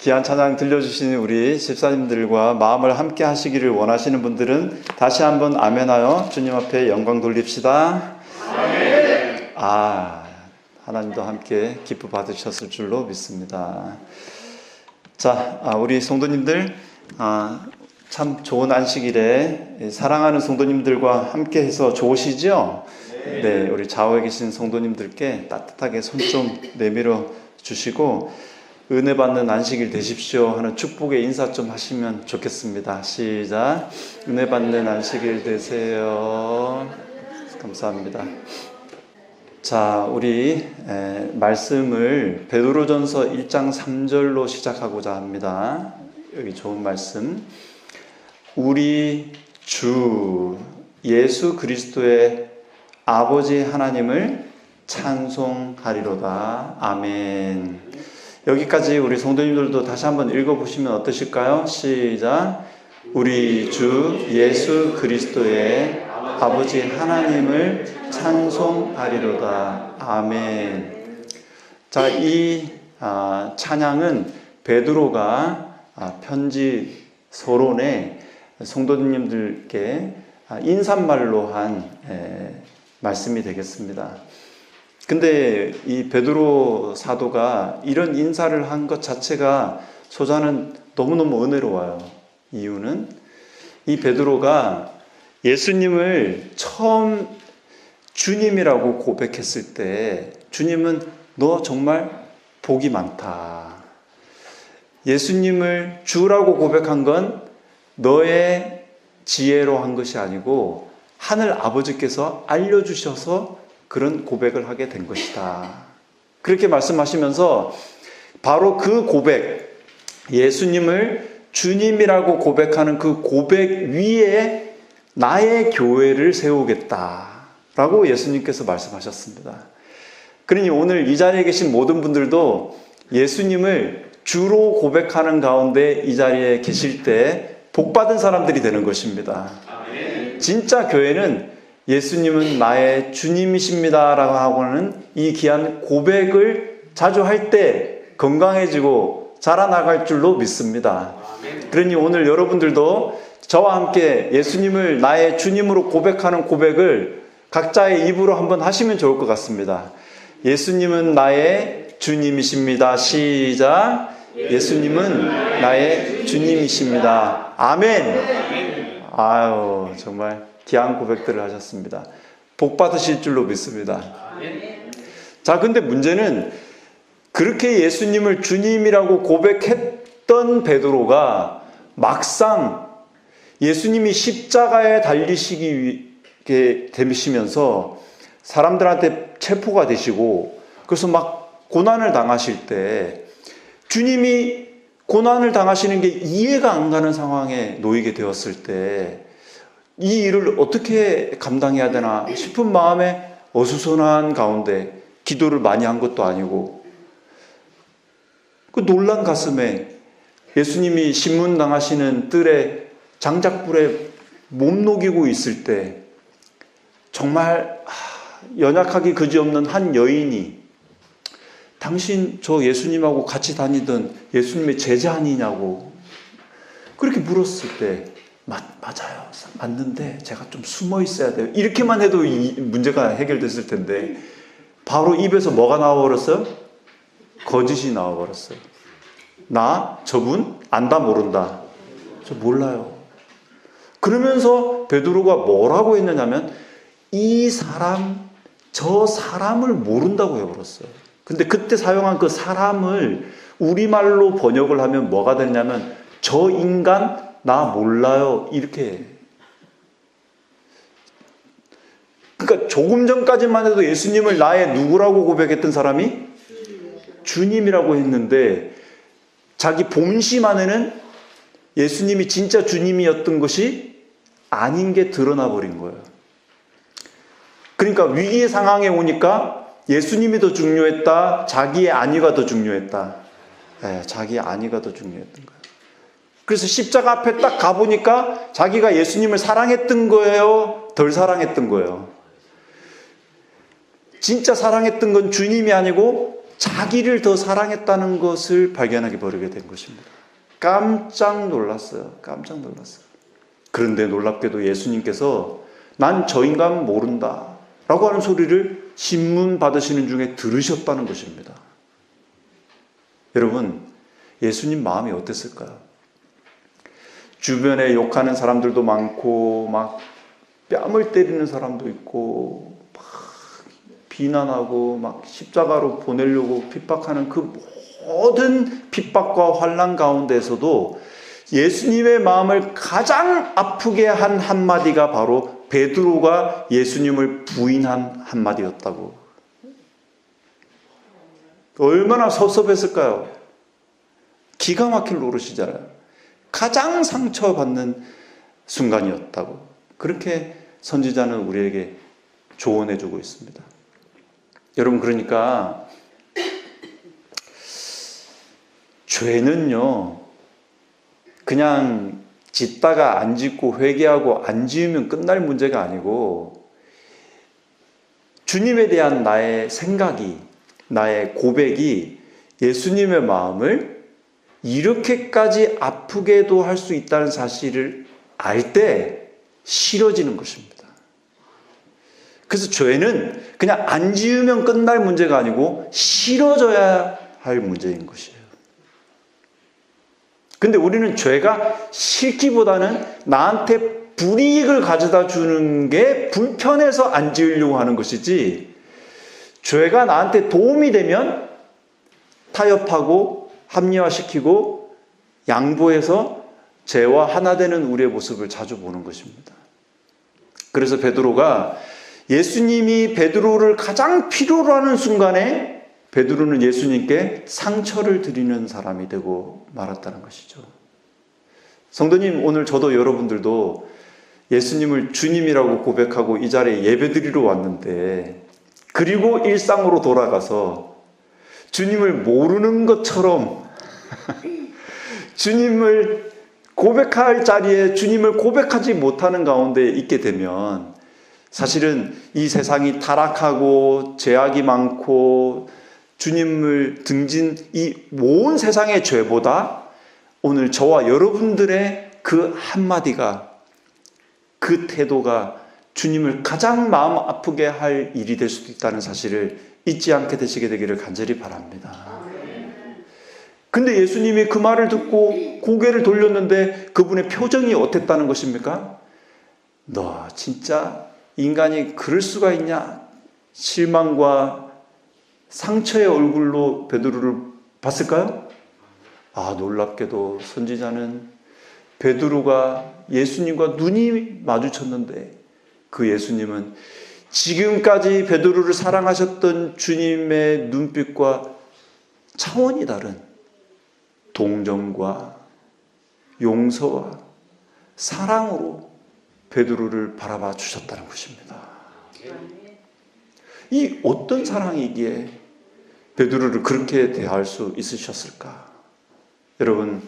귀한 찬양 들려주신 우리 집사님들과 마음을 함께 하시기를 원하시는 분들은 다시 한번 아멘하여 주님 앞에 영광 돌립시다. 아멘. 하나님도 함께 기뻐 받으셨을 줄로 믿습니다. 자, 우리 성도님들, 참 좋은 안식일에 사랑하는 성도님들과 함께 해서 좋으시죠? 네, 우리 좌우에 계신 성도님들께 따뜻하게 손 좀 내밀어 주시고 은혜 받는 안식일 되십시오 하는 축복의 인사 좀 하시면 좋겠습니다. 시작. 은혜 받는 안식일 되세요. 감사합니다. 자, 우리 말씀을 베드로전서 1장 3절로 시작하고자 합니다. 여기 좋은 말씀. 우리 주 예수 그리스도의 아버지 하나님을 찬송하리로다. 아멘. 여기까지 우리 성도님들도 다시 한번 읽어보시면 어떠실까요? 시작. 우리 주 예수 그리스도의 아버지 하나님을 찬송하리로다. 아멘. 자, 이 찬양은 베드로가 편지 서론에 성도님들께 인사말로 한 말씀이 되겠습니다. 근데 이 베드로 사도가 이런 인사를 한 것 자체가 소자는 너무너무 은혜로워요. 이유는 이 베드로가 예수님을 처음 주님이라고 고백했을 때 주님은 너 정말 복이 많다. 예수님을 주라고 고백한 건 너의 지혜로 한 것이 아니고 하늘 아버지께서 알려주셔서 그런 고백을 하게 된 것이다. 그렇게 말씀하시면서 바로 그 고백, 예수님을 주님이라고 고백하는 그 고백 위에 나의 교회를 세우겠다라고 예수님께서 말씀하셨습니다. 그러니 오늘 이 자리에 계신 모든 분들도 예수님을 주로 고백하는 가운데 이 자리에 계실 때 복받은 사람들이 되는 것입니다. 진짜 교회는 예수님은 나의 주님이십니다 라고 하고는 이 귀한 고백을 자주 할 때 건강해지고 자라나갈 줄로 믿습니다. 그러니 오늘 여러분들도 저와 함께 예수님을 나의 주님으로 고백하는 고백을 각자의 입으로 한번 하시면 좋을 것 같습니다. 예수님은 나의 주님이십니다. 시작. 예수님은 나의 주님이십니다. 아멘. 아유, 정말 귀한 고백들을 하셨습니다. 복 받으실 줄로 믿습니다. 자, 근데 문제는 그렇게 예수님을 주님이라고 고백했던 베드로가 막상 예수님이 십자가에 달리시기 되시면서 사람들한테 체포가 되시고 그래서 막 고난을 당하실 때 주님이 고난을 당하시는 게 이해가 안 가는 상황에 놓이게 되었을 때 이 일을 어떻게 감당해야 되나 싶은 마음에 어수선한 가운데 기도를 많이 한 것도 아니고 그 놀란 가슴에 예수님이 신문당하시는 뜰에 장작불에 몸 녹이고 있을 때 정말 연약하기 그지없는 한 여인이 당신 저 예수님하고 같이 다니던 예수님의 제자 아니냐고 그렇게 물었을 때 맞아요. 맞는데 제가 좀 숨어 있어야 돼요. 이렇게만 해도 이 문제가 해결됐을 텐데 바로 입에서 뭐가 나와버렸어요? 거짓이 나와버렸어요. 나 저분 안다 모른다. 저 몰라요. 그러면서 베드로가 뭐라고 했느냐면 이 사람 저 사람을 모른다고 해버렸어요. 근데 그때 사용한 그 사람을 우리말로 번역을 하면 뭐가 되냐면 저 인간 나 몰라요 이렇게. 그러니까 조금 전까지만 해도 예수님을 나의 누구라고 고백했던 사람이 주님이라고 했는데 자기 본심 안에는 예수님이 진짜 주님이었던 것이 아닌 게 드러나 버린 거예요. 그러니까 위기의 상황에 오니까 예수님이 더 중요했다, 자기의 안위가 더 중요했다. 자기의 안위가 더 중요했던 거예요. 그래서 십자가 앞에 딱 가보니까 자기가 예수님을 사랑했던 거예요? 덜 사랑했던 거예요? 진짜 사랑했던 건 주님이 아니고 자기를 더 사랑했다는 것을 발견하게 버리게 된 것입니다. 깜짝 놀랐어요. 깜짝 놀랐어요. 그런데 놀랍게도 예수님께서 난 저 인간 모른다 라고 하는 소리를 신문 받으시는 중에 들으셨다는 것입니다. 여러분, 예수님 마음이 어땠을까요? 주변에 욕하는 사람들도 많고 막 뺨을 때리는 사람도 있고 막 비난하고 막 십자가로 보내려고 핍박하는 그 모든 핍박과 환난 가운데서도 예수님의 마음을 가장 아프게 한 한마디가 바로 베드로가 예수님을 부인한 한마디였다고. 얼마나 섭섭했을까요? 기가 막힐 노릇이잖아요. 가장 상처받는 순간이었다고. 그렇게 선지자는 우리에게 조언해 주고 있습니다. 여러분, 그러니까 죄는요, 그냥 짓다가 안 짓고 회개하고 안 지으면 끝날 문제가 아니고, 주님에 대한 나의 생각이, 나의 고백이 예수님의 마음을 이렇게까지 아프게도 할 수 있다는 사실을 알 때 싫어지는 것입니다. 그래서 죄는 그냥 안 지으면 끝날 문제가 아니고 싫어져야 할 문제인 것이에요. 근데 우리는 죄가 싫기보다는 나한테 불이익을 가져다 주는 게 불편해서 안 지으려고 하는 것이지, 죄가 나한테 도움이 되면 타협하고 합리화시키고 양보해서 죄와 하나 되는 우리의 모습을 자주 보는 것입니다. 그래서 베드로가 예수님이 베드로를 가장 필요로 하는 순간에 베드로는 예수님께 상처를 드리는 사람이 되고 말았다는 것이죠. 성도님, 오늘 저도 여러분들도 예수님을 주님이라고 고백하고 이 자리에 예배드리러 왔는데, 그리고 일상으로 돌아가서 주님을 모르는 것처럼 주님을 고백할 자리에 주님을 고백하지 못하는 가운데 있게 되면, 사실은 이 세상이 타락하고 죄악이 많고 주님을 등진 이 온 세상의 죄보다 오늘 저와 여러분들의 그 한마디가, 그 태도가 주님을 가장 마음 아프게 할 일이 될 수도 있다는 사실을 잊지 않게 되시게 되기를 간절히 바랍니다. 근데 예수님이 그 말을 듣고 고개를 돌렸는데 그분의 표정이 어땠다는 것입니까? 너 진짜 인간이 그럴 수가 있냐? 실망과 상처의 얼굴로 베드로를 봤을까요? 놀랍게도 선지자는 베드로가 예수님과 눈이 마주쳤는데 그 예수님은 지금까지 베드로를 사랑하셨던 주님의 눈빛과 차원이 다른 동정과 용서와 사랑으로 베드로를 바라봐 주셨다는 것입니다. 이 어떤 사랑이기에 베드로를 그렇게 대할 수 있으셨을까? 여러분,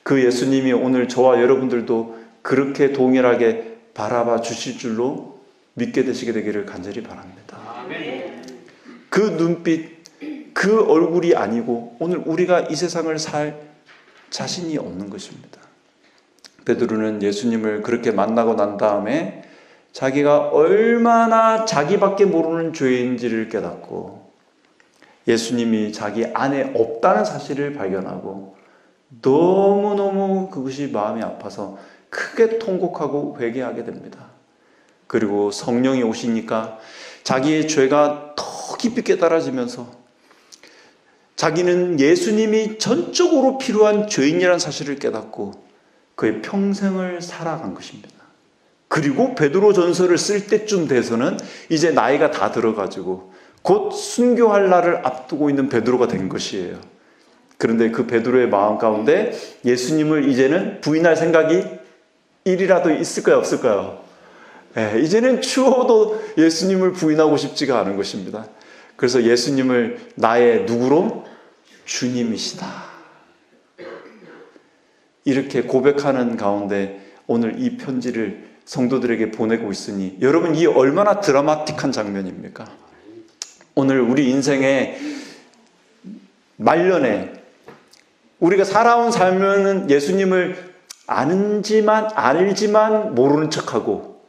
그 예수님이 오늘 저와 여러분들도 그렇게 동일하게 바라봐 주실 줄로 믿게 되시게 되기를 간절히 바랍니다. 그 눈빛, 그 얼굴이 아니고 오늘 우리가 이 세상을 살 자신이 없는 것입니다. 베드로는 예수님을 그렇게 만나고 난 다음에 자기가 얼마나 자기밖에 모르는 죄인지를 깨닫고 예수님이 자기 안에 없다는 사실을 발견하고 너무너무 그것이 마음이 아파서 크게 통곡하고 회개하게 됩니다. 그리고 성령이 오시니까 자기의 죄가 더 깊이 깨달아지면서 자기는 예수님이 전적으로 필요한 죄인이라는 사실을 깨닫고 그의 평생을 살아간 것입니다. 그리고 베드로 전서를 쓸 때쯤 돼서는 이제 나이가 다 들어가지고 곧 순교할 날을 앞두고 있는 베드로가 된 것이에요. 그런데 그 베드로의 마음 가운데 예수님을 이제는 부인할 생각이 일이라도 있을까요, 없을까요? 이제는 추워도 예수님을 부인하고 싶지가 않은 것입니다. 그래서 예수님을 나의 누구로? 주님이시다. 이렇게 고백하는 가운데 오늘 이 편지를 성도들에게 보내고 있으니 여러분, 이 얼마나 드라마틱한 장면입니까? 오늘 우리 인생에 말년에 우리가 살아온 삶은 예수님을 알지만 모르는 척하고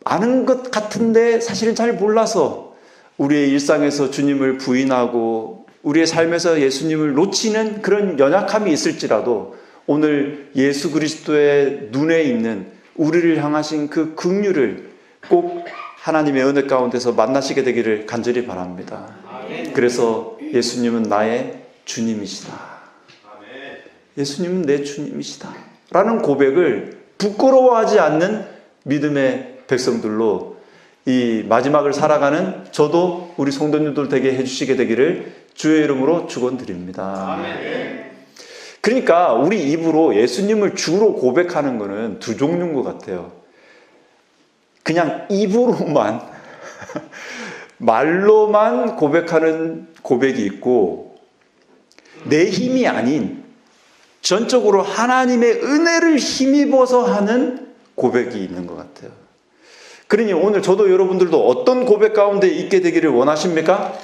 아는 것 같은데 사실은 잘 몰라서 우리의 일상에서 주님을 부인하고 우리의 삶에서 예수님을 놓치는 그런 연약함이 있을지라도 오늘 예수 그리스도의 눈에 있는 우리를 향하신 그 긍휼을 꼭 하나님의 은혜 가운데서 만나시게 되기를 간절히 바랍니다. 그래서 예수님은 나의 주님이시다. 예수님은 내 주님이시다 라는 고백을 부끄러워하지 않는 믿음의 백성들로 이 마지막을 살아가는 저도 우리 성도님들 되게 해주시게 되기를 주의 이름으로 축원드립니다. 그러니까 우리 입으로 예수님을 주로 고백하는 것은 두 종류인 것 같아요. 그냥 입으로만 말로만 고백하는 고백이 있고 내 힘이 아닌 전적으로 하나님의 은혜를 힘입어서 하는 고백이 있는 것 같아요. 그러니 오늘 저도 여러분들도 어떤 고백 가운데 있게 되기를 원하십니까?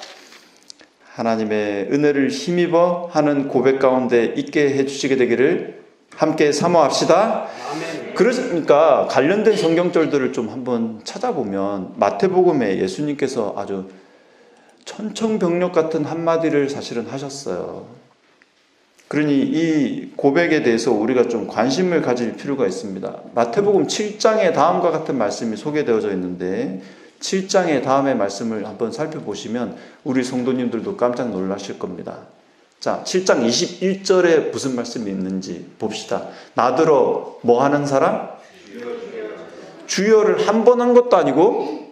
하나님의 은혜를 힘입어 하는 고백 가운데 있게 해주시게 되기를 함께 사모합시다. 그러니까 관련된 성경절들을 좀 한번 찾아보면 마태복음에 예수님께서 아주 천청병력 같은 한마디를 사실은 하셨어요. 그러니 이 고백에 대해서 우리가 좀 관심을 가질 필요가 있습니다. 마태복음 7장에 다음과 같은 말씀이 소개되어져 있는데 7장의 다음의 말씀을 한번 살펴보시면 우리 성도님들도 깜짝 놀라실 겁니다. 자, 7장 21절에 무슨 말씀이 있는지 봅시다. 나더러 뭐 하는 사람? 주여를 한 번 한 것도 아니고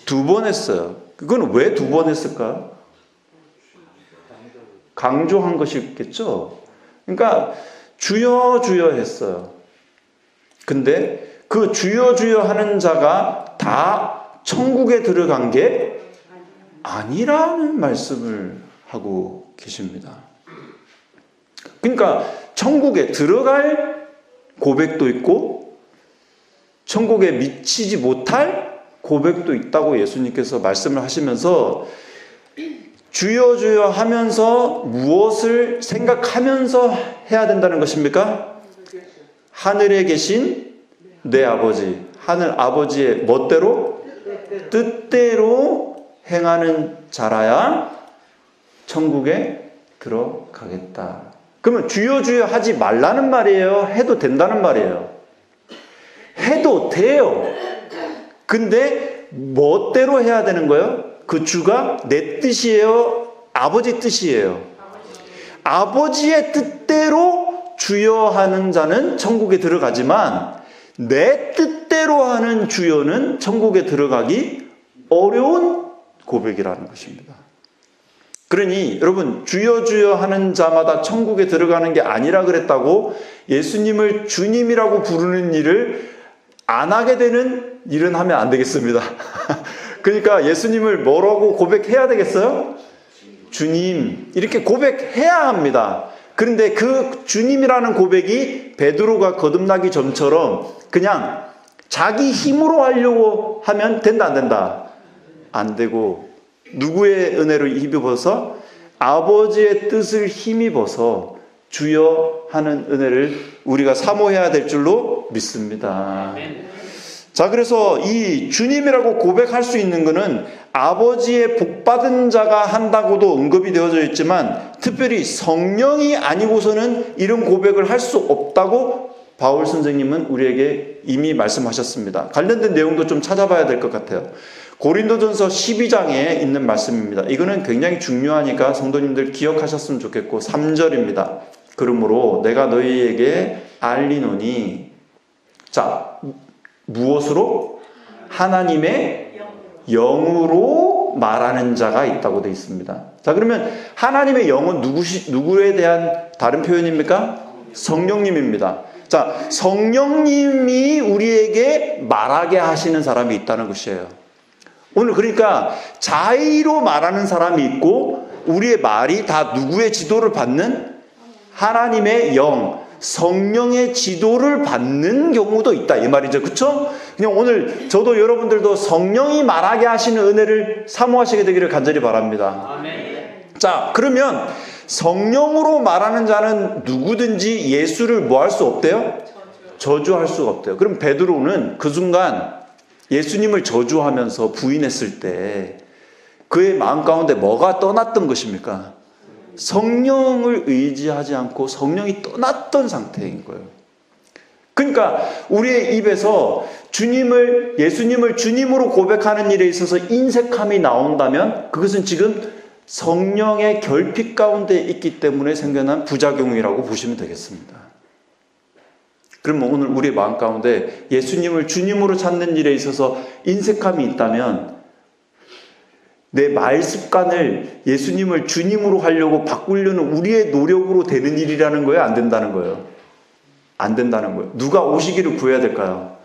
두 번 했어요. 그건 왜 두 번 했을까? 강조한 것이겠죠. 그러니까 주여 주여 했어요. 근데 그 주여 주여 하는 자가 다 천국에 들어간 게 아니라는 말씀을 하고 계십니다. 그러니까 천국에 들어갈 고백도 있고 천국에 미치지 못할 고백도 있다고 예수님께서 말씀을 하시면서 주여 주여 하면서 무엇을 생각하면서 해야 된다는 것입니까? 하늘에 계신 내 아버지, 하늘 아버지의 멋대로 뜻대로 행하는 자라야 천국에 들어가겠다. 그러면 주여 주여 하지 말라는 말이에요? 해도 된다는 말이에요? 해도 돼요. 근데 멋대로 해야 되는 거예요? 그 주가 내 뜻이에요? 아버지 뜻이에요? 아버지의 뜻대로 주여 하는 자는 천국에 들어가지만 내 뜻대로 하는 주여는 천국에 들어가기 어려운 고백이라는 것입니다. 그러니 여러분 주여 주여 하는 자마다 천국에 들어가는 게 아니라 그랬다고 예수님을 주님이라고 부르는 일을 안 하게 되는 일은 하면 안 되겠습니다. 그러니까 예수님을 뭐라고 고백해야 되겠어요? 주님 이렇게 고백해야 합니다. 그런데 그 주님이라는 고백이 베드로가 거듭나기 전처럼 그냥 자기 힘으로 하려고 하면 된다 안 된다? 안 되고 누구의 은혜를 힘입어서? 아버지의 뜻을 힘입어서 주여 하는 은혜를 우리가 사모해야 될 줄로 믿습니다. 자, 그래서 이 주님이라고 고백할 수 있는 것은 아버지의 복받은 자가 한다고도 언급이 되어져 있지만 특별히 성령이 아니고서는 이런 고백을 할 수 없다고 바울 선생님은 우리에게 이미 말씀하셨습니다. 관련된 내용도 좀 찾아봐야 될 것 같아요. 고린도전서 12장에 있는 말씀입니다. 이거는 굉장히 중요하니까 성도님들 기억하셨으면 좋겠고 3절입니다. 그러므로 내가 너희에게 알리노니 자 무엇으로? 하나님의 영으로 말하는 자가 있다고 되어 있습니다. 자 그러면 하나님의 영은 누구에 대한 다른 표현입니까? 성령님입니다. 자 성령님이 우리에게 말하게 하시는 사람이 있다는 것이에요. 오늘 그러니까 자의로 말하는 사람이 있고 우리의 말이 다 누구의 지도를 받는? 하나님의 영, 성령의 지도를 받는 경우도 있다 이 말이죠. 그렇죠? 그냥 오늘 저도 여러분들도 성령이 말하게 하시는 은혜를 사모하시게 되기를 간절히 바랍니다. 아멘. 자, 그러면 성령으로 말하는 자는 누구든지 예수를 뭐 할 수 없대요? 저주할 수가 없대요. 그럼 베드로는 그 순간 예수님을 저주하면서 부인했을 때 그의 마음 가운데 뭐가 떠났던 것입니까? 성령을 의지하지 않고 성령이 떠났던 상태인 거예요. 그러니까 우리의 입에서 예수님을 주님으로 고백하는 일에 있어서 인색함이 나온다면 그것은 지금 성령의 결핍 가운데 있기 때문에 생겨난 부작용이라고 보시면 되겠습니다. 그러면 오늘 우리의 마음 가운데 예수님을 주님으로 찾는 일에 있어서 인색함이 있다면 내 말 습관을 예수님을 주님으로 하려고 바꾸려는 우리의 노력으로 되는 일이라는 거예요? 안 된다는 거예요? 안 된다는 거예요. 누가 오시기를 구해야 될까요?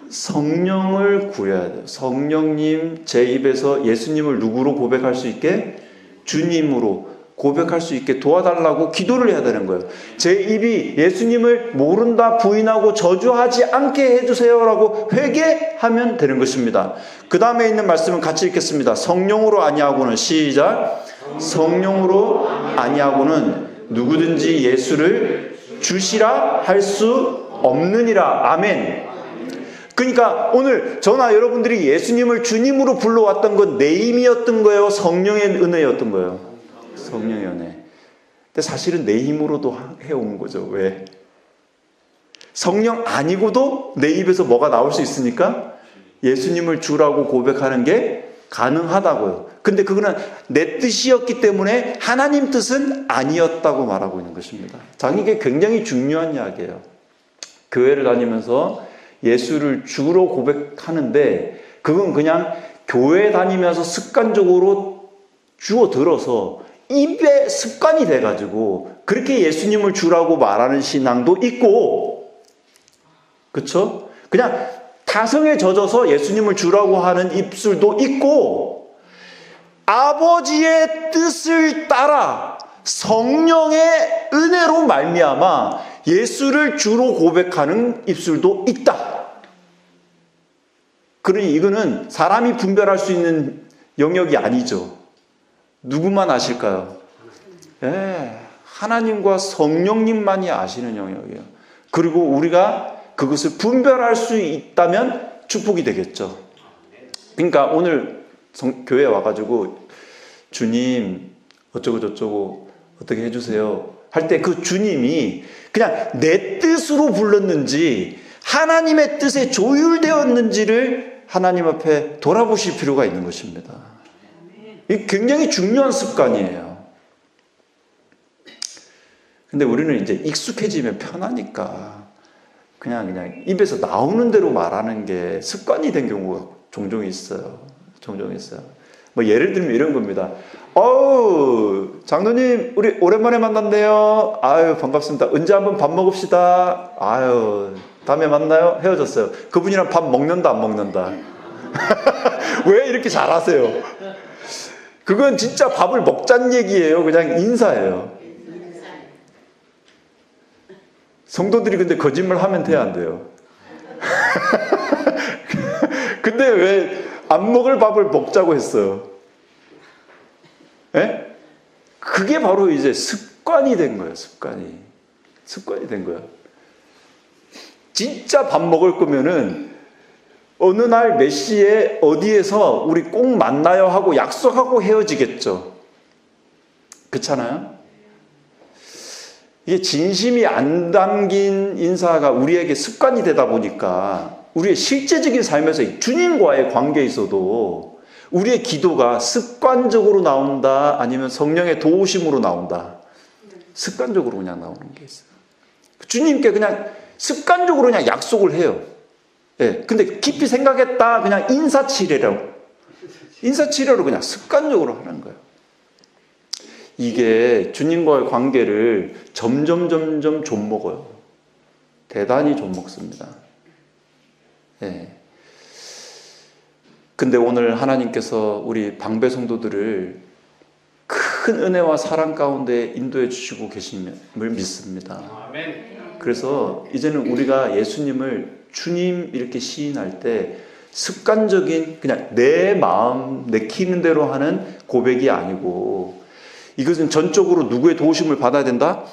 성령을 구해야 돼요. 성령님, 제 입에서 예수님을 누구로 고백할 수 있게? 주님으로 고백할 수 있게 도와달라고 기도를 해야 되는 거예요. 제 입이 예수님을 모른다, 부인하고 저주하지 않게 해주세요라고 회개하면 되는 것입니다. 그 다음에 있는 말씀은 같이 읽겠습니다. 성령으로 아니하고는, 시작. 성령으로 아니하고는 누구든지 예수를 주시라 할 수 없느니라. 아멘. 그러니까 오늘 저나 여러분들이 예수님을 주님으로 불러왔던 건 내 힘이었던 거예요? 성령의 은혜였던 거예요? 성령의 은혜. 근데 사실은 내 힘으로도 해온 거죠. 왜? 성령 아니고도 내 입에서 뭐가 나올 수 있으니까 예수님을 주라고 고백하는 게 가능하다고요. 근데 그거는 내 뜻이었기 때문에 하나님 뜻은 아니었다고 말하고 있는 것입니다. 자, 이게 굉장히 중요한 이야기예요. 교회를 다니면서 예수를 주로 고백하는데 그건 그냥 교회 다니면서 습관적으로 주워 들어서 입에 습관이 돼가지고 그렇게 예수님을 주라고 말하는 신앙도 있고, 그렇죠? 그냥 타성에 젖어서 예수님을 주라고 하는 입술도 있고, 아버지의 뜻을 따라 성령의 은혜로 말미암아 예수를 주로 고백하는 입술도 있다. 그러니 이거는 사람이 분별할 수 있는 영역이 아니죠. 누구만 아실까요? 하나님과 성령님만이 아시는 영역이에요. 그리고 우리가 그것을 분별할 수 있다면 축복이 되겠죠. 그러니까 오늘 교회에 와가지고 주님 어쩌고 저쩌고 어떻게 해주세요 할 때 그 주님이 그냥 내 뜻으로 불렀는지 하나님의 뜻에 조율되었는지를 하나님 앞에 돌아보실 필요가 있는 것입니다. 이게 굉장히 중요한 습관이에요. 근데 우리는 이제 익숙해지면 편하니까 그냥 입에서 나오는 대로 말하는 게 습관이 된 경우가 종종 있어요. 뭐 예를 들면 이런 겁니다. 장로님 우리 오랜만에 만났네요. 아유 반갑습니다. 언제 한번 밥 먹읍시다. 아유 다음에 만나요. 헤어졌어요. 그분이랑 밥 먹는다 안 먹는다. 왜 이렇게 잘하세요? 그건 진짜 밥을 먹자는 얘기예요. 그냥 인사예요. 성도들이 근데 거짓말 하면 돼야 안 돼요? 근데 왜 안 먹을 밥을 먹자고 했어요? 예? 그게 바로 이제 습관이 된 거예요. 습관이 된 거예요. 진짜 밥 먹을 거면은 어느 날 몇 시에 어디에서 우리 꼭 만나요 하고 약속하고 헤어지겠죠. 그렇잖아요? 이게 진심이 안 담긴 인사가 우리에게 습관이 되다 보니까 우리의 실제적인 삶에서 주님과의 관계에 있어도 우리의 기도가 습관적으로 나온다 아니면 성령의 도우심으로 나온다. 습관적으로 그냥 나오는 게 있어요. 주님께 그냥 습관적으로 그냥 약속을 해요. 예. 근데 깊이 생각했다 그냥 인사치레로 그냥 습관적으로 하는 거예요. 이게 주님과의 관계를 점점 좀먹어요. 대단히 좀먹습니다. 예. 근데 오늘 하나님께서 우리 방배 성도들을 큰 은혜와 사랑 가운데 인도해 주시고 계심을 믿습니다. 그래서 이제는 우리가 예수님을 주님 이렇게 시인할 때 습관적인 그냥 내 마음 내키는 대로 하는 고백이 아니고 이것은 전적으로 누구의 도우심을 받아야 된다?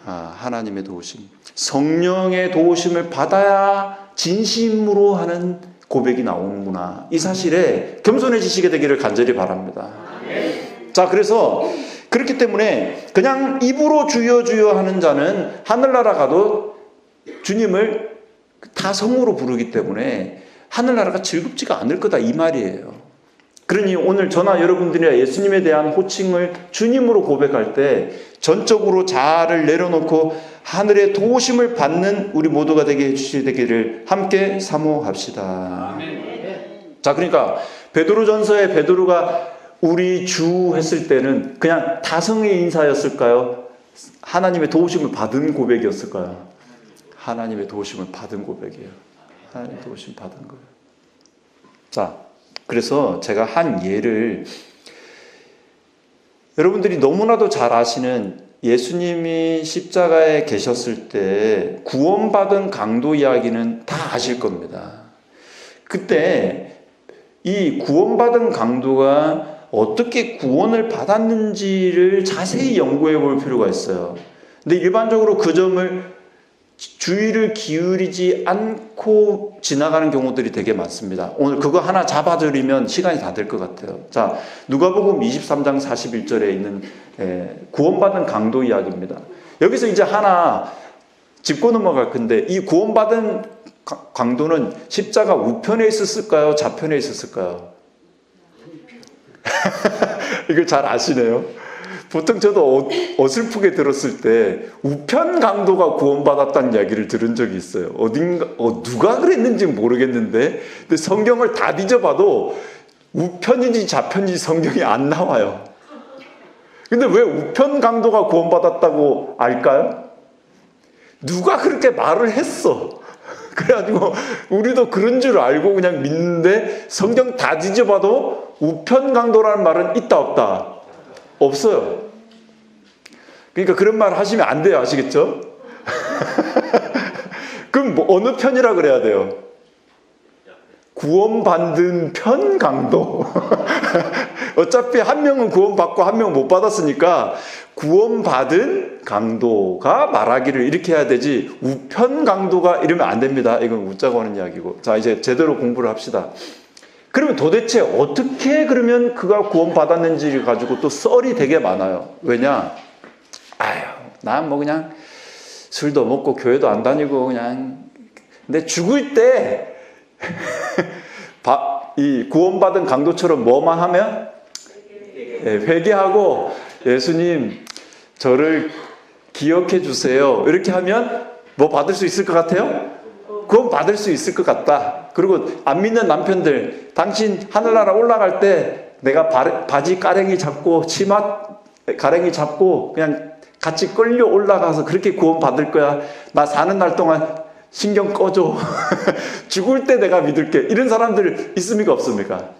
하나님의 도우심. 성령의 도우심을 받아야 진심으로 하는 고백이 나오는구나. 이 사실에 겸손해지시게 되기를 간절히 바랍니다. 자, 그래서 그렇기 때문에 그냥 입으로 주여 주여 하는 자는 하늘나라 가도 주님을 다 성으로 부르기 때문에 하늘나라가 즐겁지가 않을 거다, 이 말이에요. 그러니 오늘 저나 여러분들이 예수님에 대한 호칭을 주님으로 고백할 때 전적으로 자아를 내려놓고 하늘의 도우심을 받는 우리 모두가 되게 해주시기를 함께 사모합시다. 자, 그러니까 베드로전서에 베드로가 우리 주 했을 때는 그냥 다성의 인사였을까요? 하나님의 도우심을 받은 고백이었을까요? 하나님의 도우심을 받은 고백이에요. 하나님의 도우심 받은 거예요. 자, 그래서 제가 한 예를, 여러분들이 너무나도 잘 아시는 예수님이 십자가에 계셨을 때 구원받은 강도 이야기는 다 아실 겁니다. 그때 이 구원받은 강도가 어떻게 구원을 받았는지를 자세히 연구해 볼 필요가 있어요. 근데 일반적으로 그 점을 주의를 기울이지 않고 지나가는 경우들이 되게 많습니다. 오늘 그거 하나 잡아드리면 시간이 다 될 것 같아요. 자, 누가복음 23장 41절에 있는 구원받은 강도 이야기입니다. 여기서 이제 하나 짚고 넘어갈 건데, 이 구원받은 강도는 십자가 우편에 있었을까요? 좌편에 있었을까요? 이걸 잘 아시네요. 보통 저도 어슬프게 들었을 때 우편 강도가 구원받았다는 이야기를 들은 적이 있어요. 누가 그랬는지 모르겠는데, 근데 성경을 다 뒤져봐도 우편인지 좌편인지 성경이 안 나와요. 근데 왜 우편 강도가 구원받았다고 알까요? 누가 그렇게 말을 했어. 그래가지고 우리도 그런 줄 알고 그냥 믿는데, 성경 다 뒤져봐도 우편 강도라는 말은 있다 없다? 없어요. 그러니까 그런 말 하시면 안 돼요. 아시겠죠? 그럼 뭐 어느 편이라 그래야 돼요? 구원받은 편 강도. 어차피 한 명은 구원받고 한 명은 못 받았으니까 구원받은 강도가 말하기를 이렇게 해야 되지, 우편 강도가 이러면 안 됩니다. 이건 웃자고 하는 이야기고. 자, 이제 제대로 공부를 합시다. 그러면 도대체 어떻게 그러면 그가 구원받았는지를 가지고 또 썰이 되게 많아요. 왜냐? 난 뭐 그냥 술도 먹고 교회도 안 다니고 그냥. 근데 죽을 때 이 구원받은 강도처럼 뭐만 하면 회개하고 예수님 저를 기억해 주세요. 이렇게 하면 뭐 받을 수 있을 것 같아요? 구원 받을 수 있을 것 같다. 그리고 안 믿는 남편들, 당신 하늘나라 올라갈 때 내가 바지 가랭이 잡고 치마 가랭이 잡고 그냥 같이 끌려 올라가서 그렇게 구원 받을 거야. 나 사는 날 동안 신경 꺼줘. 죽을 때 내가 믿을게. 이런 사람들 있습니까 없습니까?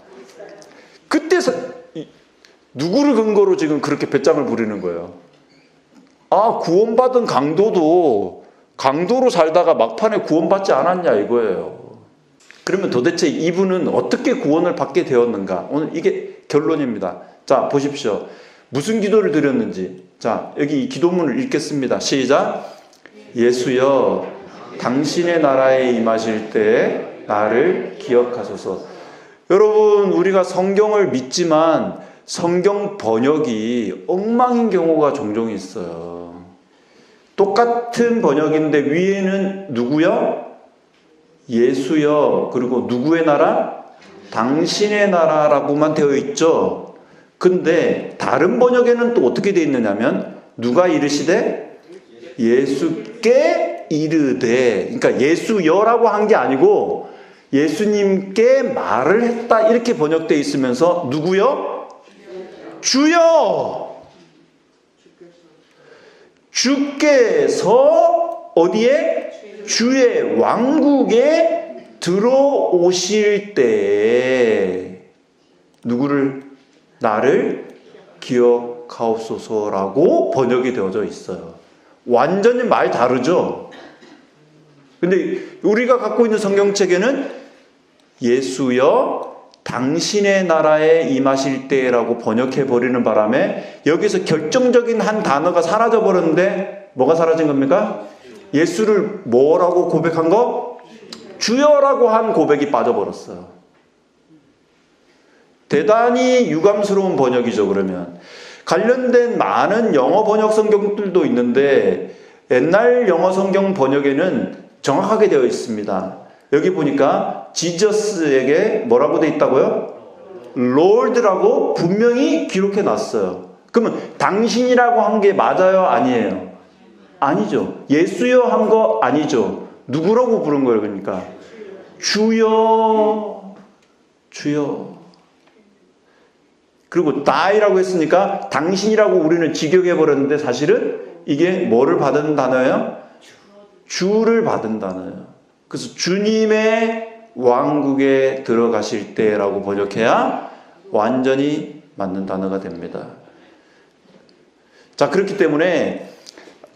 그때 누구를 근거로 지금 그렇게 배짱을 부리는 거예요? 구원받은 강도로 살다가 막판에 구원받지 않았냐 이거예요. 그러면 도대체 이분은 어떻게 구원을 받게 되었는가? 오늘 이게 결론입니다. 자, 보십시오. 무슨 기도를 드렸는지. 자, 여기 이 기도문을 읽겠습니다. 시작. 예수여, 당신의 나라에 임하실 때 나를 기억하소서. 여러분, 우리가 성경을 믿지만 성경 번역이 엉망인 경우가 종종 있어요. 똑같은 번역인데 위에는 누구요? 예수여. 그리고 누구의 나라? 당신의 나라라고만 되어 있죠. 근데 다른 번역에는 또 어떻게 되어 있느냐면 누가 이르시되 예수께 이르되, 그러니까 예수여라고 한 게 아니고 예수님께 말을 했다 이렇게 번역되어 있으면서 누구요? 주여. 주께서 어디에? 주의 왕국에 들어오실 때 누구를? 나를 기억하옵소서라고 번역이 되어져 있어요. 완전히 말 다르죠? 근데 우리가 갖고 있는 성경책에는 예수여 당신의 나라에 임하실 때라고 번역해버리는 바람에 여기서 결정적인 한 단어가 사라져버렸는데 뭐가 사라진 겁니까? 예수를 뭐라고 고백한 거? 주여라고 한 고백이 빠져버렸어요. 대단히 유감스러운 번역이죠. 그러면 관련된 많은 영어 번역 성경들도 있는데 옛날 영어 성경 번역에는 정확하게 되어 있습니다. 여기 보니까 지저스에게 뭐라고 되어 있다고요? Lord라고 분명히 기록해 놨어요. 그러면 당신이라고 한 게 맞아요? 아니에요? 아니죠. 예수여 한 거 아니죠. 누구라고 부른 거예요? 그러니까 주여, 주여. 그리고 die라고 했으니까 당신이라고 우리는 직역해버렸는데 사실은 이게 뭐를 받은 단어예요? 주를 받은 단어예요. 그래서 주님의 왕국에 들어가실 때라고 번역해야 완전히 맞는 단어가 됩니다. 자, 그렇기 때문에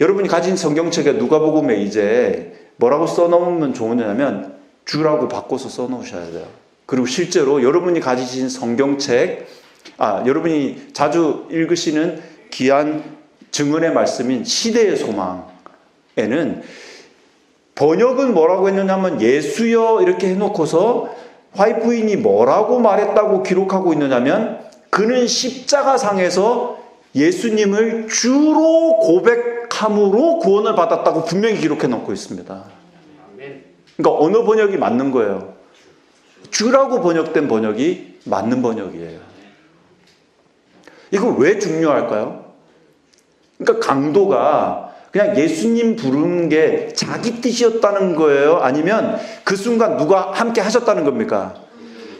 여러분이 가진 성경책에 누가복음에 이제 뭐라고 써놓으면 좋으냐면 주라고 바꿔서 써놓으셔야 돼요. 그리고 실제로 여러분이 가지신 성경책, 여러분이 자주 읽으시는 귀한 증언의 말씀인 시대의 소망에는 번역은 뭐라고 했느냐면 예수여 이렇게 해놓고서 화이트인이 뭐라고 말했다고 기록하고 있느냐면 그는 십자가상에서 예수님을 주로 고백함으로 구원을 받았다고 분명히 기록해 놓고 있습니다. 그러니까 어느 번역이 맞는 거예요? 주라고 번역된 번역이 맞는 번역이에요. 이거 왜 중요할까요? 그러니까 강도가 그냥 예수님 부르는 게 자기 뜻이었다는 거예요? 아니면 그 순간 누가 함께 하셨다는 겁니까?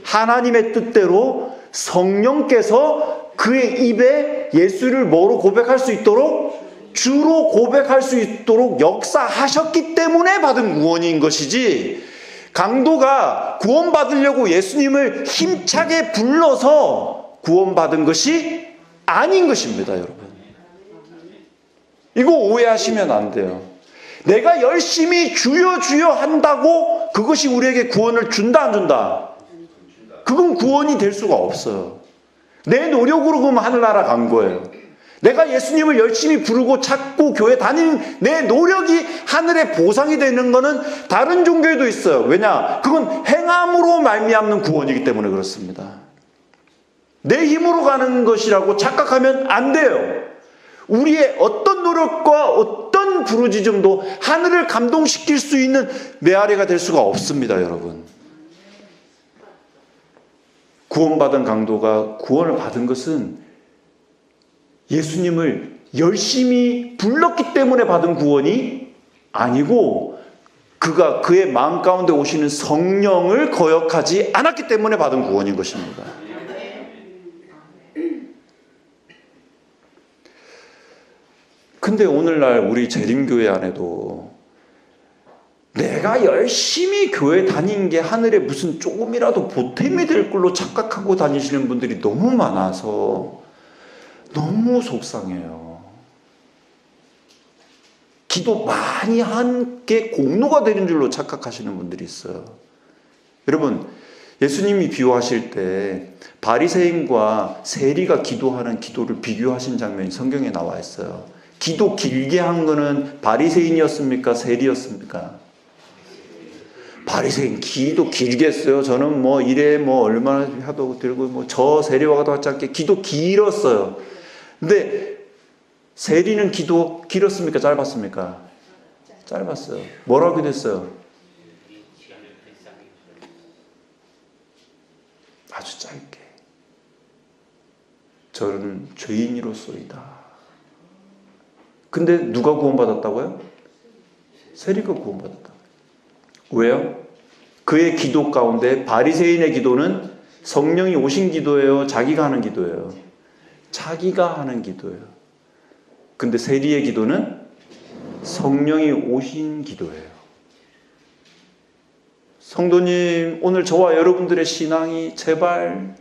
하나님의 뜻대로 성령께서 그의 입에 예수를 뭐로 고백할 수 있도록? 주로 고백할 수 있도록 역사하셨기 때문에 받은 구원인 것이지, 강도가 구원받으려고 예수님을 힘차게 불러서 구원받은 것이 아닌 것입니다, 여러분. 이거 오해하시면 안 돼요. 내가 열심히 주여 주여 한다고 그것이 우리에게 구원을 준다 안 준다? 그건 구원이 될 수가 없어요. 내 노력으로 그러면 하늘나라 간 거예요. 내가 예수님을 열심히 부르고 찾고 교회 다니는 내 노력이 하늘의 보상이 되는 거는 다른 종교에도 있어요. 왜냐? 그건 행함으로 말미암는 구원이기 때문에 그렇습니다. 내 힘으로 가는 것이라고 착각하면 안 돼요. 우리의 어떤 노력과 어떤 부르짖음도 하늘을 감동시킬 수 있는 메아리가 될 수가 없습니다, 여러분. 구원받은 강도가 구원을 받은 것은 예수님을 열심히 불렀기 때문에 받은 구원이 아니고 그가 그의 마음 가운데 오시는 성령을 거역하지 않았기 때문에 받은 구원인 것입니다. 근데 오늘날 우리 재림교회 안에도 내가 열심히 교회 다닌 게 하늘에 무슨 조금이라도 보탬이 될 걸로 착각하고 다니시는 분들이 너무 많아서 너무 속상해요. 기도 많이 한 게 공로가 되는 줄로 착각하시는 분들이 있어요. 여러분, 예수님이 비유하실 때 바리새인과 세리가 기도하는 기도를 비교하신 장면이 성경에 나와 있어요. 기도 길게 한 거는 바리새인이었습니까? 세리였습니까? 바리새인 기도 길게 했어요. 저는 뭐 이래 뭐 얼마나 하도 들고 뭐 저 세리와 같지 않게 기도 길었어요. 근데 세리는 기도 길었습니까? 짧았습니까? 짧았어요. 뭐라고 됐어요? 아주 짧게. 저는 죄인이로소이다. 근데 누가 구원받았다고요? 세리가 구원받았다. 왜요? 그의 기도 가운데 바리새인의 기도는 성령이 오신 기도예요? 자기가 하는 기도예요? 자기가 하는 기도예요. 근데 세리의 기도는 성령이 오신 기도예요. 성도님, 오늘 저와 여러분들의 신앙이 제발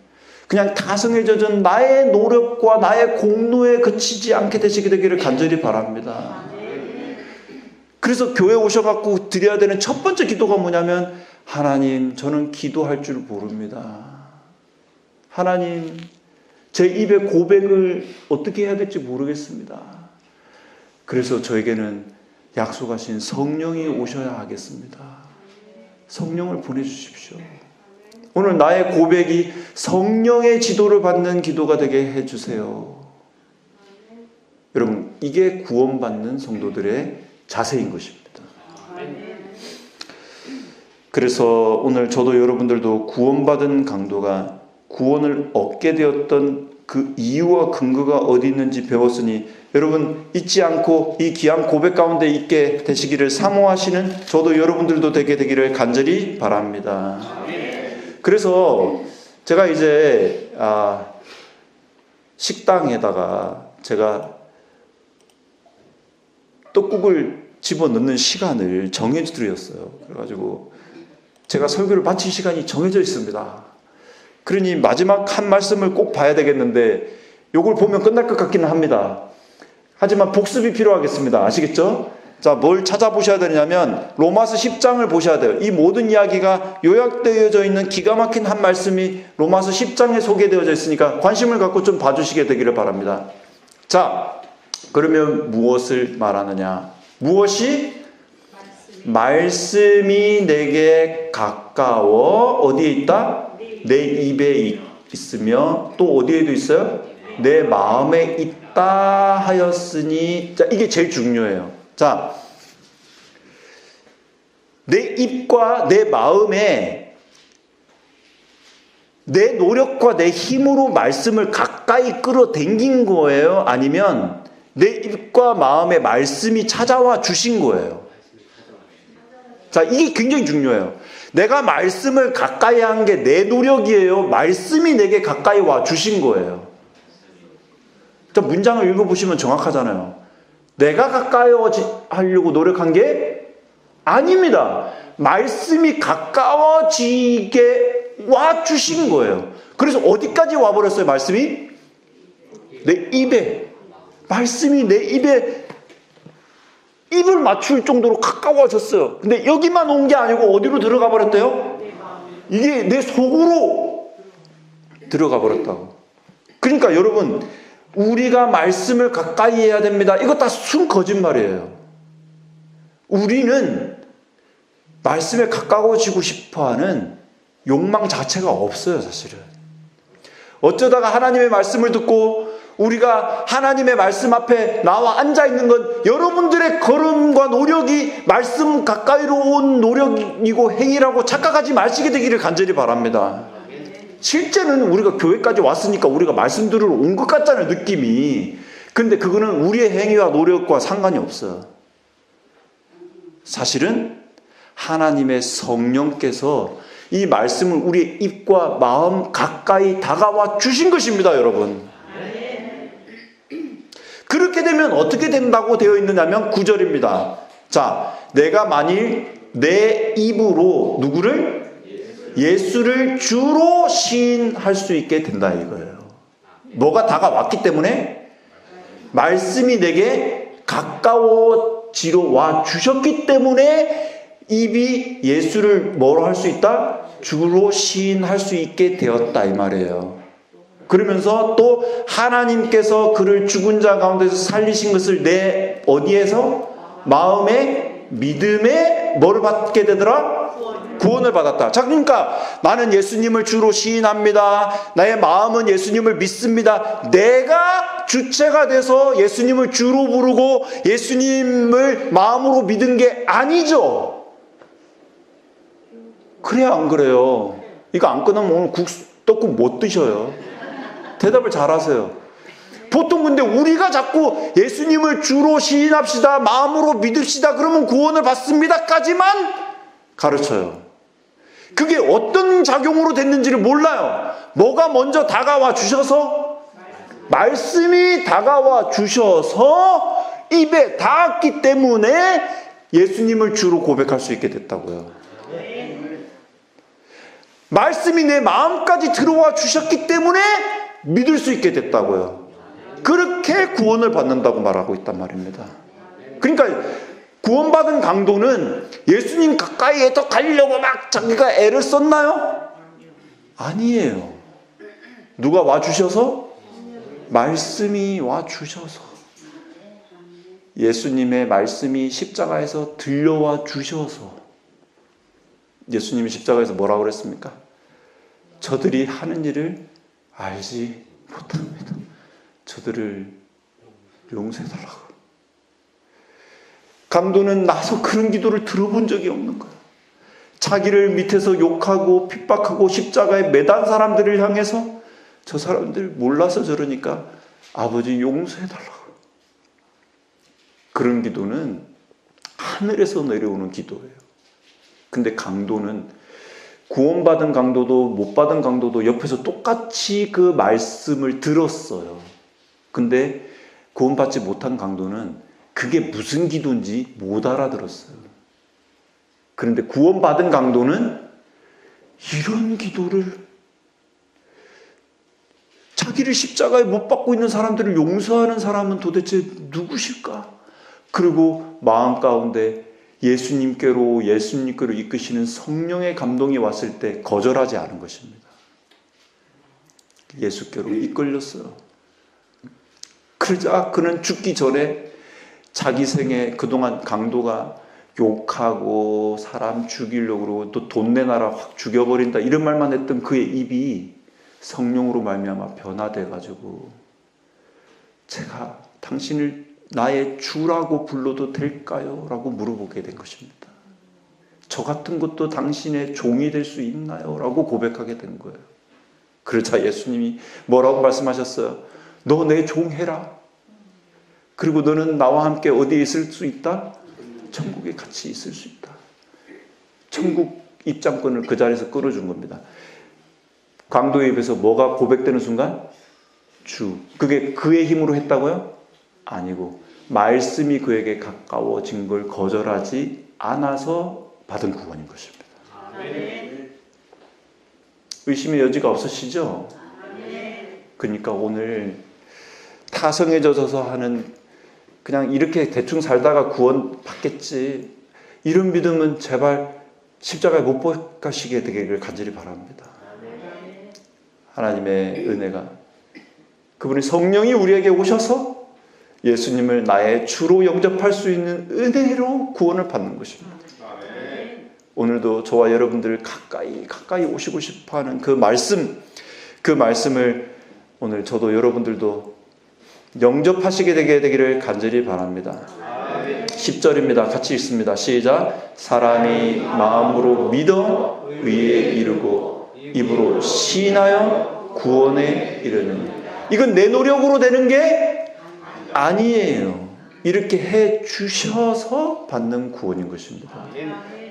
그냥 타성에 젖은 나의 노력과 나의 공로에 그치지 않게 되시기를 간절히 바랍니다. 그래서 교회 오셔갖고 드려야 되는 첫 번째 기도가 뭐냐면, 하나님, 저는 기도할 줄 모릅니다. 하나님, 제 입의 고백을 어떻게 해야 될지 모르겠습니다. 그래서 저에게는 약속하신 성령이 오셔야 하겠습니다. 성령을 보내주십시오. 오늘 나의 고백이 성령의 지도를 받는 기도가 되게 해주세요. 여러분, 이게 구원받는 성도들의 자세인 것입니다. 그래서 오늘 저도 여러분들도 구원받은 강도가 구원을 얻게 되었던 그 이유와 근거가 어디 있는지 배웠으니 여러분 잊지 않고 이 귀한 고백 가운데 있게 되시기를 사모하시는 저도 여러분들도 되게 되기를 간절히 바랍니다. 그래서 제가 이제 식당에다가 제가 떡국을 집어넣는 시간을 정해드렸어요. 그래가지고 제가 설교를 마칠 시간이 정해져 있습니다. 그러니 마지막 한 말씀을 꼭 봐야 되겠는데 요걸 보면 끝날 것 같기는 합니다. 하지만 복습이 필요하겠습니다. 아시겠죠? 자, 뭘 찾아보셔야 되냐면 로마서 10장을 보셔야 돼요. 이 모든 이야기가 요약되어져 있는 기가 막힌 한 말씀이 로마서 10장에 소개되어져 있으니까 관심을 갖고 좀 봐주시게 되기를 바랍니다. 자, 그러면 무엇을 말하느냐? 무엇이? 말씀이 내게 가까워 어디에 있다? 내 입에 있으며 또 어디에도 있어요? 내 마음에 있다 하였으니. 자, 이게 제일 중요해요. 자, 내 입과 내 마음에 내 노력과 내 힘으로 말씀을 가까이 끌어당긴 거예요? 아니면 내 입과 마음에 말씀이 찾아와 주신 거예요? 자, 이게 굉장히 중요해요. 내가 말씀을 가까이 한 게 내 노력이에요? 말씀이 내게 가까이 와 주신 거예요? 자, 문장을 읽어보시면 정확하잖아요. 내가 가까이 하려고 노력한 게 아닙니다. 말씀이 가까워지게 와 주신 거예요. 그래서 어디까지 와버렸어요, 말씀이? 내 입에. 말씀이 내 입에 입을 맞출 정도로 가까워졌어요. 근데 여기만 온 게 아니고 어디로 들어가 버렸대요? 이게 내 속으로 들어가 버렸다고. 그러니까 여러분, 우리가 말씀을 가까이 해야 됩니다. 이거 다 순 거짓말이에요. 우리는 말씀에 가까워지고 싶어하는 욕망 자체가 없어요, 사실은. 어쩌다가 하나님의 말씀을 듣고 우리가 하나님의 말씀 앞에 나와 앉아있는 건 여러분들의 걸음과 노력이 말씀 가까이로 온 노력이고 행위라고 착각하지 마시게 되기를 간절히 바랍니다. 실제는 우리가 교회까지 왔으니까 우리가 말씀 들으러 온 것 같잖아요, 느낌이. 근데 그거는 우리의 행위와 노력과 상관이 없어요. 사실은 하나님의 성령께서 이 말씀을 우리의 입과 마음 가까이 다가와 주신 것입니다, 여러분. 그렇게 되면 어떻게 된다고 되어 있느냐면 9절입니다. 자, 내가 만일 내 입으로 누구를? 예수를 주로 시인할 수 있게 된다 이거예요. 뭐가 다가왔기 때문에? 말씀이 내게 가까워지러 와 주셨기 때문에 입이 예수를 뭐로 할 수 있다? 주로 시인할 수 있게 되었다 이 말이에요. 그러면서 또 하나님께서 그를 죽은 자 가운데서 살리신 것을 내 어디에서? 마음에 믿음에 뭐를 받게 되더라? 구원을 받았다. 자, 그러니까 나는 예수님을 주로 시인합니다. 나의 마음은 예수님을 믿습니다. 내가 주체가 돼서 예수님을 주로 부르고 예수님을 마음으로 믿은 게 아니죠. 그래야 안 그래요? 이거 안 끝나면 오늘 떡국 못 드셔요. 대답을 잘하세요. 보통 근데 우리가 자꾸 예수님을 주로 시인합시다, 마음으로 믿읍시다, 그러면 구원을 받습니다까지만 가르쳐요. 그게 어떤 작용으로 됐는지를 몰라요. 뭐가 먼저 다가와 주셔서? 말씀이 다가와 주셔서 입에 닿았기 때문에 예수님을 주로 고백할 수 있게 됐다고요. 말씀이 내 마음까지 들어와 주셨기 때문에 믿을 수 있게 됐다고요. 그렇게 구원을 받는다고 말하고 있단 말입니다. 그러니까 구원받은 강도는 예수님 가까이에 더 가려고 막 자기가 애를 썼나요? 아니에요. 누가 와주셔서? 말씀이 와주셔서. 예수님의 말씀이 십자가에서 들려와 주셔서. 예수님이 십자가에서 뭐라고 그랬습니까? 저들이 하는 일을 알지 못합니다. 저들을 용서해달라고. 강도는 나서 그런 기도를 들어본 적이 없는 거예요. 자기를 밑에서 욕하고 핍박하고 십자가에 매단 사람들을 향해서 저 사람들 몰라서 저러니까 아버지 용서해달라고. 그런 기도는 하늘에서 내려오는 기도예요. 근데 강도는 구원받은 강도도 못 받은 강도도 옆에서 똑같이 그 말씀을 들었어요. 근데 구원받지 못한 강도는 그게 무슨 기도인지 못 알아들었어요. 그런데 구원받은 강도는 이런 기도를, 자기를 십자가에 못 박고 있는 사람들을 용서하는 사람은 도대체 누구실까? 그리고 마음 가운데 예수님께로 이끄시는 성령의 감동이 왔을 때 거절하지 않은 것입니다. 예수께로 이끌렸어요. 그러자 그는 죽기 전에 자기 생에 그동안 강도가 욕하고 사람 죽이려고 그러고 또 돈 내놔라 확 죽여버린다 이런 말만 했던 그의 입이 성령으로 말미암아 변화돼가지고 제가 당신을 나의 주라고 불러도 될까요? 라고 물어보게 된 것입니다. 저 같은 것도 당신의 종이 될 수 있나요? 라고 고백하게 된 거예요. 그러자 예수님이 뭐라고 말씀하셨어요? 너 내 종 해라. 그리고 너는 나와 함께 어디에 있을 수 있다? 천국에 같이 있을 수 있다. 천국 입장권을 그 자리에서 끌어준 겁니다. 강도의 입에서 뭐가 고백되는 순간? 주. 그게 그의 힘으로 했다고요? 아니고 말씀이 그에게 가까워진 걸 거절하지 않아서 받은 구원인 것입니다. 아멘. 의심의 여지가 없으시죠? 아멘. 그러니까 오늘 타성에 젖어서 하는 그냥 이렇게 대충 살다가 구원 받겠지 이런 믿음은 제발 십자가에 못 박히게 되기를 간절히 바랍니다. 아멘. 하나님의 은혜가 그분의 성령이 우리에게 오셔서 예수님을 나의 주로 영접할 수 있는 은혜로 구원을 받는 것입니다. 아멘. 오늘도 저와 여러분들 가까이 오시고 싶어하는 그 말씀을 오늘 저도 여러분들도 영접하시게 되기를 간절히 바랍니다. 아멘. 10절입니다. 같이 읽습니다. 시작. 사람이 마음으로 믿어 의에 이르고 입으로 시인하여 구원에 이르느니. 이건 내 노력으로 되는 게 아니에요. 이렇게 해 주셔서 받는 구원인 것입니다.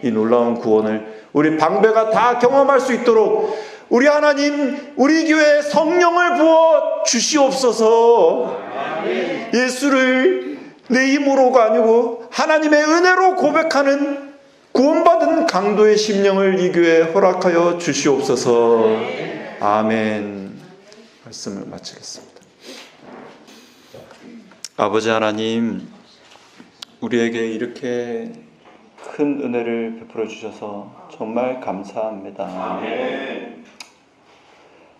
이 놀라운 구원을 우리 방배가 다 경험할 수 있도록 우리 하나님, 우리 교회에 성령을 부어 주시옵소서. 예수를 내 힘으로가 아니고 하나님의 은혜로 고백하는 구원받은 강도의 심령을 이 교회에 허락하여 주시옵소서. 아멘. 말씀을 마치겠습니다. 아버지 하나님, 우리에게 이렇게 큰 은혜를 베풀어 주셔서 정말 감사합니다. 아멘.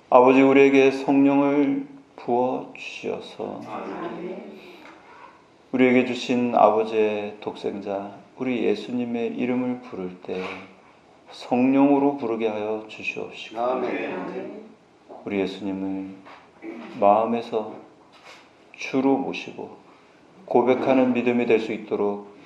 아버지, 우리에게 성령을 부어 주셔서 우리에게 주신 아버지의 독생자 우리 예수님의 이름을 부를 때 성령으로 부르게 하여 주시옵시고, 아멘. 우리 예수님을 마음에서 주로 모시고 고백하는 믿음이 될 수 있도록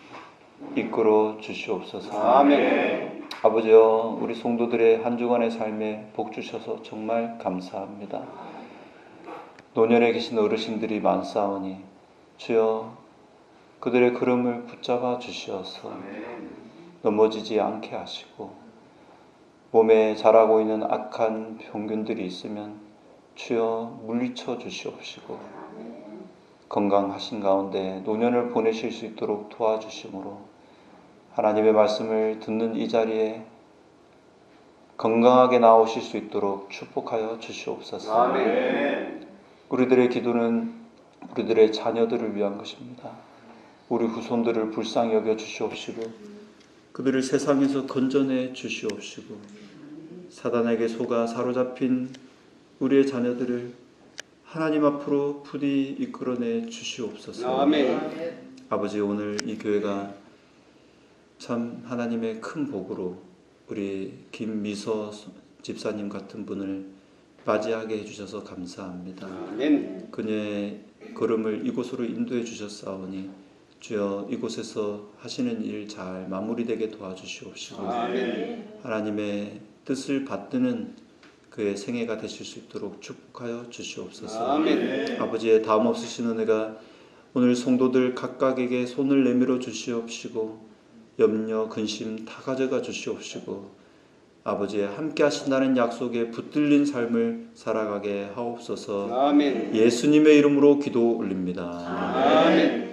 이끌어 주시옵소서. 아멘. 아버지여, 우리 성도들의 한 주간의 삶에 복 주셔서 정말 감사합니다. 노년에 계신 어르신들이 많사오니 주여 그들의 걸음을 붙잡아 주시어서 넘어지지 않게 하시고, 몸에 자라고 있는 악한 병균들이 있으면 주여 물리쳐 주시옵시고, 건강하신 가운데 노년을 보내실 수 있도록 도와주심으로 하나님의 말씀을 듣는 이 자리에 건강하게 나오실 수 있도록 축복하여 주시옵소서. 아멘. 우리들의 기도는 우리들의 자녀들을 위한 것입니다. 우리 후손들을 불쌍히 여겨 주시옵시고 그들을 세상에서 건져내 주시옵시고 사단에게 속아 사로잡힌 우리의 자녀들을 하나님 앞으로 부디 이끌어내 주시옵소서. 아멘. 아버지, 오늘 이 교회가 참 하나님의 큰 복으로 우리 김미서 집사님 같은 분을 맞이하게 해주셔서 감사합니다. 아멘. 그녀의 걸음을 이곳으로 인도해 주셨사오니 주여 이곳에서 하시는 일 잘 마무리되게 도와주시옵시고 아멘. 하나님의 뜻을 받드는 그의 생애가 되실 수 있도록 축복하여 주시옵소서. 아멘. 아버지의 다음 없으신 은혜가 오늘 성도들 각각에게 손을 내밀어 주시옵시고 염려 근심 다 가져가 주시옵시고 아버지의 함께 하신다는 약속에 붙들린 삶을 살아가게 하옵소서. 아멘. 예수님의 이름으로 기도 올립니다. 아멘.